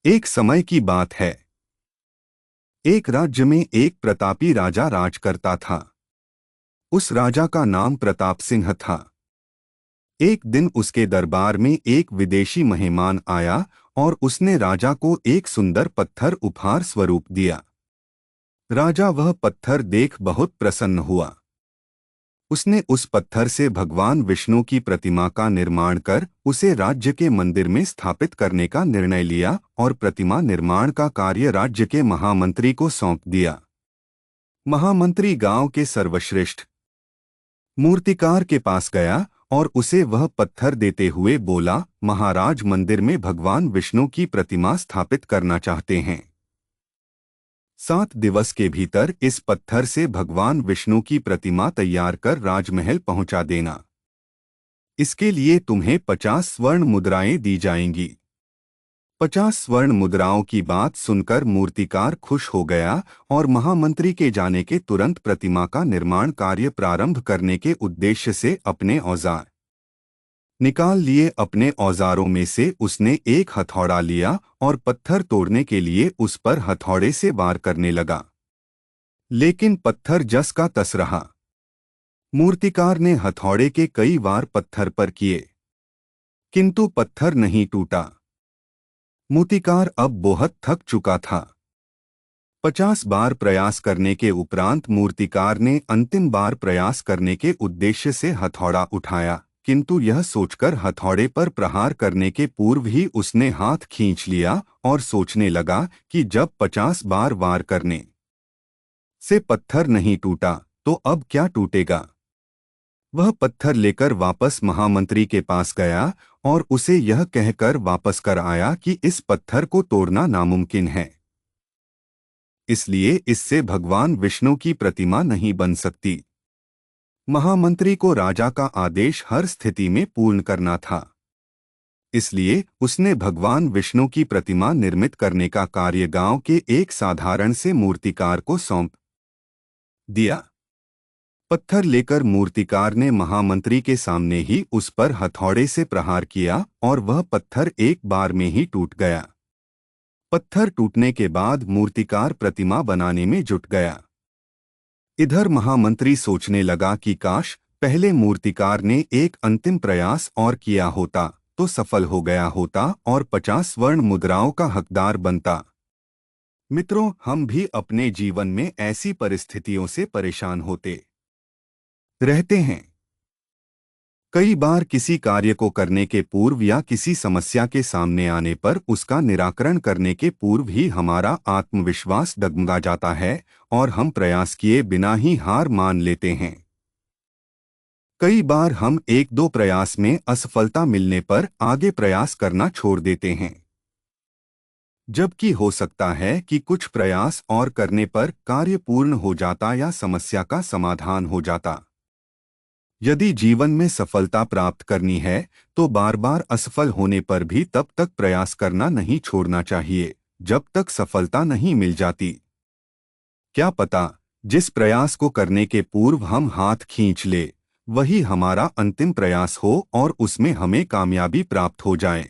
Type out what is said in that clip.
एक समय की बात है। एक राज्य में एक प्रतापी राजा राज करता था। उस राजा का नाम प्रताप सिंह था। एक दिन उसके दरबार में एक विदेशी मेहमान आया और उसने राजा को एक सुंदर पत्थर उपहार स्वरूप दिया। राजा वह पत्थर देख बहुत प्रसन्न हुआ। उसने उस पत्थर से भगवान विष्णु की प्रतिमा का निर्माण कर उसे राज्य के मंदिर में स्थापित करने का निर्णय लिया और प्रतिमा निर्माण का कार्य राज्य के महामंत्री को सौंप दिया। महामंत्री गांव के सर्वश्रेष्ठ मूर्तिकार के पास गया और उसे वह पत्थर देते हुए बोला, महाराज मंदिर में भगवान विष्णु की प्रतिमा स्थापित करना चाहते हैं। 7 दिवस के भीतर इस पत्थर से भगवान विष्णु की प्रतिमा तैयार कर राजमहल पहुंचा देना। इसके लिए तुम्हें 50 स्वर्ण मुद्राएं दी जाएंगी। 50 स्वर्ण मुद्राओं की बात सुनकर मूर्तिकार खुश हो गया और महामंत्री के जाने के तुरंत प्रतिमा का निर्माण कार्य प्रारंभ करने के उद्देश्य से अपने औजार निकाल लिए। अपने औजारों में से उसने एक हथौड़ा लिया और पत्थर तोड़ने के लिए उस पर हथौड़े से वार करने लगा, लेकिन पत्थर जस का तस रहा। मूर्तिकार ने हथौड़े के कई वार पत्थर पर किए, किंतु पत्थर नहीं टूटा। मूर्तिकार अब बहुत थक चुका था। 50 बार प्रयास करने के उपरांत मूर्तिकार ने अंतिम बार प्रयास करने के उद्देश्य से हथौड़ा उठाया, किंतु यह सोचकर हथौड़े पर प्रहार करने के पूर्व ही उसने हाथ खींच लिया और सोचने लगा कि जब 50 बार वार करने से पत्थर नहीं टूटा तो अब क्या टूटेगा। वह पत्थर लेकर वापस महामंत्री के पास गया और उसे यह कहकर वापस कर आया कि इस पत्थर को तोड़ना नामुमकिन है, इसलिए इससे भगवान विष्णु की प्रतिमा नहीं बन सकती। महामंत्री को राजा का आदेश हर स्थिति में पूर्ण करना था, इसलिए उसने भगवान विष्णु की प्रतिमा निर्मित करने का कार्य गांव के एक साधारण से मूर्तिकार को सौंप दिया। पत्थर लेकर मूर्तिकार ने महामंत्री के सामने ही उस पर हथौड़े से प्रहार किया और वह पत्थर एक बार में ही टूट गया। पत्थर टूटने के बाद मूर्तिकार प्रतिमा बनाने में जुट गया। इधर महामंत्री सोचने लगा कि काश पहले मूर्तिकार ने एक अंतिम प्रयास और किया होता तो सफल हो गया होता और 50 स्वर्ण मुद्राओं का हकदार बनता। मित्रों, हम भी अपने जीवन में ऐसी परिस्थितियों से परेशान होते रहते हैं। कई बार किसी कार्य को करने के पूर्व या किसी समस्या के सामने आने पर उसका निराकरण करने के पूर्व ही हमारा आत्मविश्वास डगमगा जाता है और हम प्रयास किए बिना ही हार मान लेते हैं। कई बार हम 1-2 प्रयास में असफलता मिलने पर आगे प्रयास करना छोड़ देते हैं, जबकि हो सकता है कि कुछ प्रयास और करने पर कार्य पूर्ण हो जाता या समस्या का समाधान हो जाता। यदि जीवन में सफलता प्राप्त करनी है तो बार बार असफल होने पर भी तब तक प्रयास करना नहीं छोड़ना चाहिए जब तक सफलता नहीं मिल जाती। क्या पता जिस प्रयास को करने के पूर्व हम हाथ खींच ले वही हमारा अंतिम प्रयास हो और उसमें हमें कामयाबी प्राप्त हो जाए।